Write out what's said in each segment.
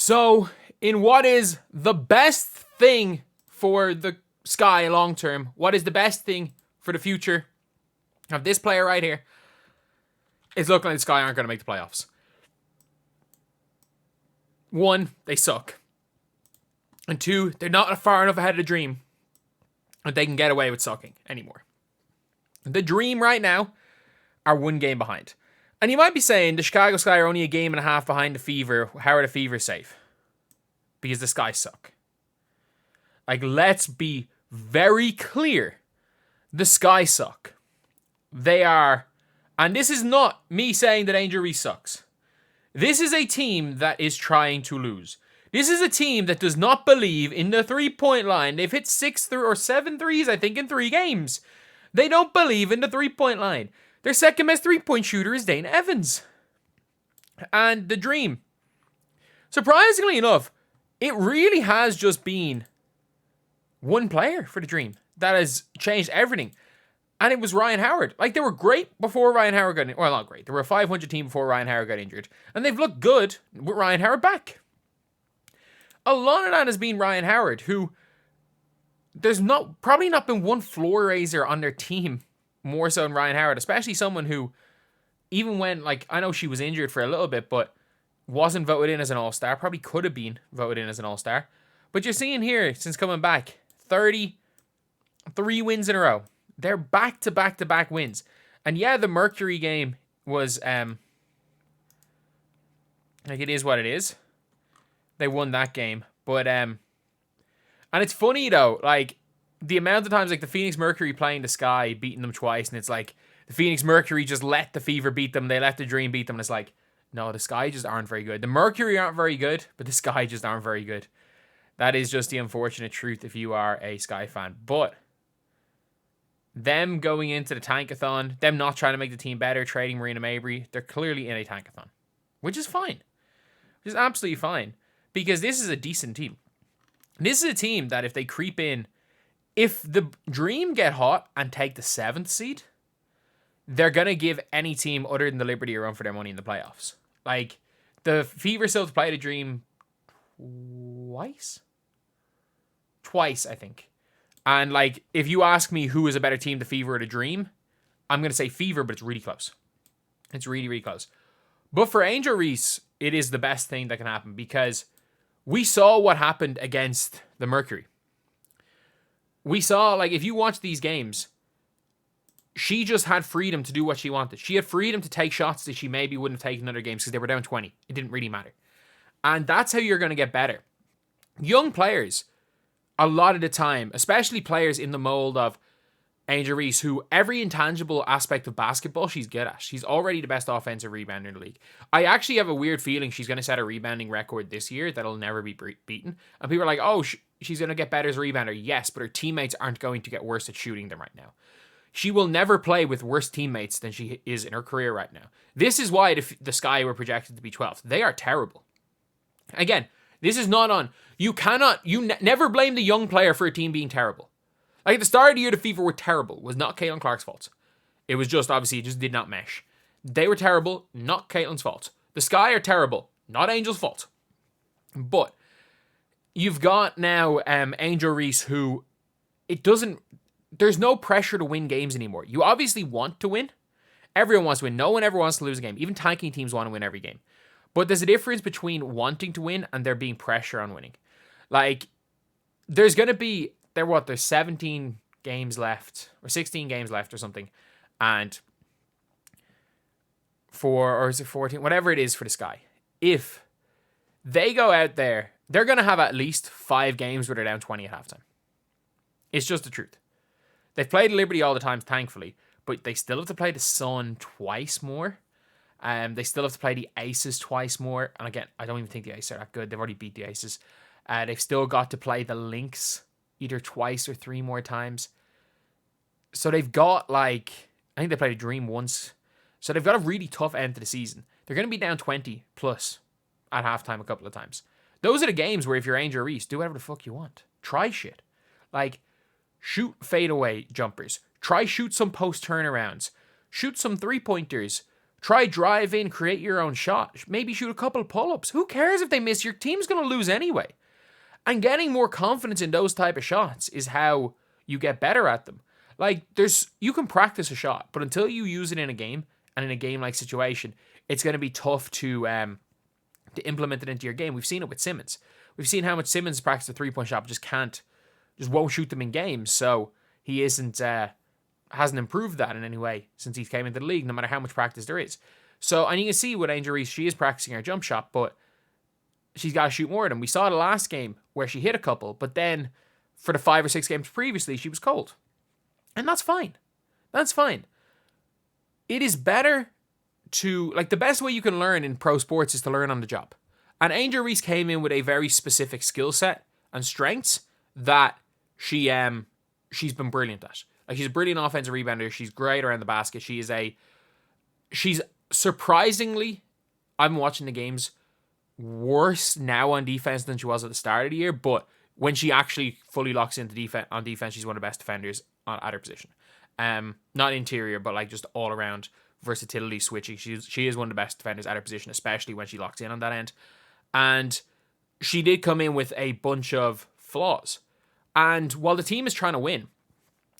So, in what is the best thing for the Sky long term, what is the best thing for the future of this player right here? It's looking like the Sky aren't going to make the playoffs. One, they suck. And two, they're not far enough ahead of the dream that they can get away with sucking anymore. The dream right now are one game behind. And you might be saying the Chicago Sky are only a game and a half behind the Fever. How are the Fever safe? Because the Sky suck. Like, let's be very clear. The Sky suck. They are, and this is not me saying that Angel Reese sucks. This is a team that is trying to lose. This is a team that does not believe in the 3-point line. They've hit 7 threes, I think, in 3 games. They don't believe in the 3-point line. Their second best 3-point shooter is Dane Evans. And the dream. Surprisingly enough, it really has just been one player for the dream that has changed everything. And it was Ryan Howard. Like, they were great before Ryan Howard got injured. Well, not great. They were a 500 team before Ryan Howard got injured. And they've looked good with Ryan Howard back. A lot of that has been Ryan Howard, who there's probably not been one floor raiser on their team more so than Ryan Howard, especially someone who, even when, like, I know she was injured for a little bit, but wasn't voted in as an all-star, probably could have been voted in as an all-star. But you're seeing here, since coming back, 33 wins in a row. They're back-to-back-to-back wins. And yeah, the Mercury game was, like, it is what it is. They won that game. But, and it's funny, though, like, the amount of times, like, the Phoenix Mercury playing the Sky, beating them twice, and it's like, the Phoenix Mercury just let the Fever beat them, they let the Dream beat them, and it's like, no, the Sky just aren't very good. The Mercury aren't very good, but the Sky just aren't very good. That is just the unfortunate truth if you are a Sky fan. But them going into the tankathon, them not trying to make the team better, trading Marina Mabrey, they're clearly in a tankathon. Which is fine. Which is absolutely fine. Because this is a decent team. This is a team that if they creep in, if the Dream get hot and take the 7th seed, they're going to give any team other than the Liberty a run for their money in the playoffs. Like, the Fever still to play the Dream twice, I think. And, like, if you ask me who is a better team, the Fever or the Dream, I'm going to say Fever, but it's really close. It's really, really close. But for Angel Reese, it is the best thing that can happen because we saw what happened against the Mercury. We saw, like, if you watch these games, she just had freedom to do what she wanted. She had freedom to take shots that she maybe wouldn't have taken in other games because they were down 20. It didn't really matter. And that's how you're going to get better. Young players, a lot of the time, especially players in the mold of Angel Reese, who every intangible aspect of basketball she's good at. She's already the best offensive rebounder in the league. I actually have a weird feeling she's going to set a rebounding record this year that'll never be beaten. And people are like, oh, she's going to get better as a rebounder. Yes, but her teammates aren't going to get worse at shooting them right now. She will never play with worse teammates than she is in her career right now. This is why the Sky were projected to be 12th. They are terrible. Again, this is not on. You never blame the young player for a team being terrible. Like, at the start of the year, the Fever were terrible. It was not Caitlin Clark's fault. It was just, obviously, it just did not mesh. They were terrible, not Caitlin's fault. The Sky are terrible, not Angel's fault. But you've got now Angel Reese, who there's no pressure to win games anymore. You obviously want to win. Everyone wants to win. No one ever wants to lose a game. Even tanking teams want to win every game. But there's a difference between wanting to win and there being pressure on winning. Like, there's going to be, there's 17 games left, or 16 games left or something. And or is it 14? Whatever it is for the Sky. If they go out there, they're going to have at least 5 games where they're down 20 at halftime. It's just the truth. They've played Liberty all the time, thankfully, but they still have to play the Sun twice more. They still have to play the Aces twice more. And again, I don't even think the Aces are that good. They've already beat the Aces. They've still got to play the Lynx either twice or 3 more times. So they've got, like, I think they played a Dream once. So they've got a really tough end to the season. They're going to be down 20 plus at halftime a couple of times. Those are the games where if you're Angel Reese, do whatever the fuck you want. Try shit. Like, shoot fadeaway jumpers. Try shoot some post turnarounds. Shoot some 3-pointers. Try drive in, create your own shot. Maybe shoot a couple pull-ups. Who cares if they miss? Your team's going to lose anyway. And getting more confidence in those type of shots is how you get better at them. Like, you can practice a shot, but until you use it in a game, and in a game-like situation, it's going to be tough to implement it into your game. We've seen it with Simmons. We've seen how much Simmons practices a three-point shot, but just won't shoot them in games. So he hasn't improved that in any way since he came into the league, no matter how much practice there is. So, and you can see with Angel Reese, she is practicing her jump shot, but she's got to shoot more of them. We saw the last game where she hit a couple, but then for the 5 or 6 games previously, she was cold. And that's fine. That's fine. It is better to, like, the best way you can learn in pro sports is to learn on the job. And Angel Reese came in with a very specific skill set and strengths that she's been brilliant at. Like, she's a brilliant offensive rebounder. She's great around the basket. She's surprisingly, I'm watching the games, worse now on defense than she was at the start of the year, but when she actually fully locks into defense, she's one of the best defenders at her position. Not interior, but like just all around versatility, switching. She is one of the best defenders at her position, especially when she locks in on that end. And she did come in with a bunch of flaws. And while the team is trying to win,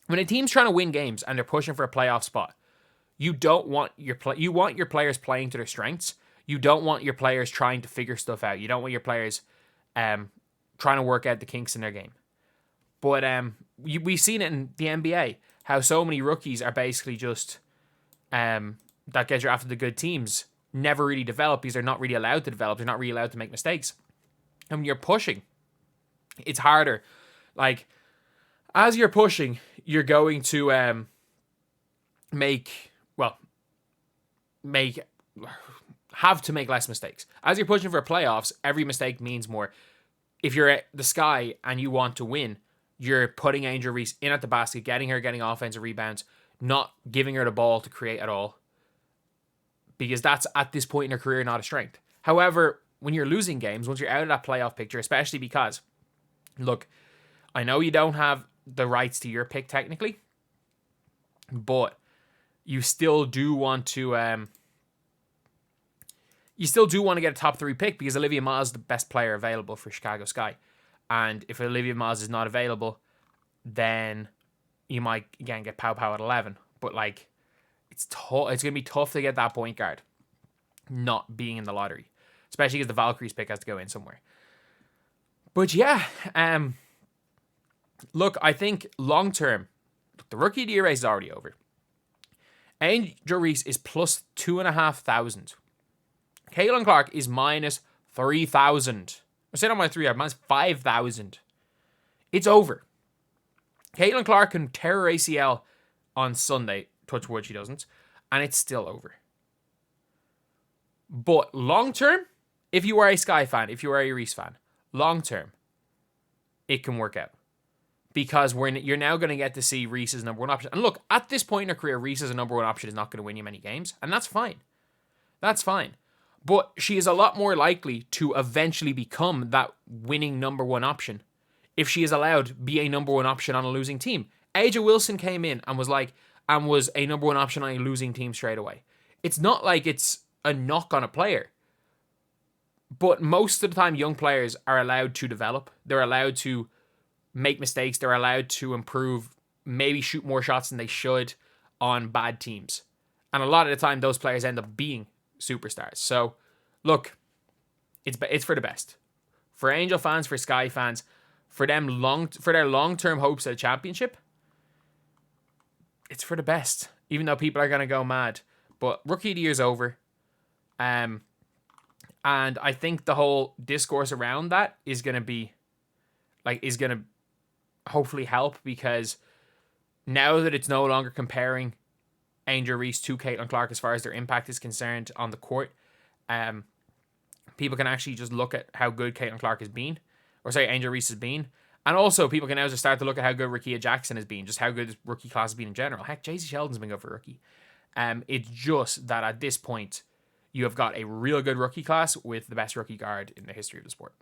when a team's trying to win games and they're pushing for a playoff spot, you want your players playing to their strengths. You don't want your players trying to figure stuff out. You don't want your players trying to work out the kinks in their game. But we've seen it in the NBA, how so many rookies are basically just that get drafted to good teams never really develop because they're not really allowed to develop. They're not really allowed to make mistakes. And when you're pushing, it's harder. Like, as you're pushing, you're going to have to make less mistakes. As you're pushing for playoffs, every mistake means more. If you're at the Sky and you want to win, you're putting Angel Reese in at the basket, getting offensive rebounds, not giving her the ball to create at all. Because that's, at this point in her career, not a strength. However, when you're losing games, once you're out of that playoff picture, especially because, look, I know you don't have the rights to your pick technically, but you still do want to get a top 3 pick because Olivia Miles is the best player available for Chicago Sky. And if Olivia Miles is not available, then you might, again, get Pow at 11. But, like, it's going to be tough to get that point guard not being in the lottery. Especially because the Valkyries pick has to go in somewhere. But, yeah. Look, I think long-term, the Rookie of the Year race is already over. Angel Reese is plus 2,500. Caitlin Clark is minus 3,000. I said on my 3, minus 5,000. It's over. Caitlin Clark can tear her ACL on Sunday. Touch wood, she doesn't. And it's still over. But long term, if you are a Sky fan, if you are a Reese fan, long term, it can work out. Because you're now going to get to see Reese as number 1 option. And look, at this point in her career, Reese as a number 1 option is not going to win you many games. And that's fine. That's fine. But she is a lot more likely to eventually become that winning number 1 option if she is allowed to be a number 1 option on a losing team. Aja Wilson came in and was a number 1 option on a losing team straight away. It's not like it's a knock on a player. But most of the time, young players are allowed to develop. They're allowed to make mistakes. They're allowed to improve, maybe shoot more shots than they should on bad teams. And a lot of the time, those players end up being superstars. So, look, it's for the best. For Angel fans, for Sky fans, for their long-term hopes at a championship, it's for the best. Even though people are going to go mad. But Rookie of the Year is over. And I think the whole discourse around that is going to hopefully help, because now that it's no longer comparing Angel Reese to Caitlin Clark as far as their impact is concerned on the court, people can actually just look at how good Caitlin Clark has been, Angel Reese has been, and also people can now just start to look at how good Rickea Jackson has been, just how good this rookie class has been in general. Heck, Jaycee Sheldon's been good for rookie. It's just that at this point, you have got a real good rookie class with the best rookie guard in the history of the sport.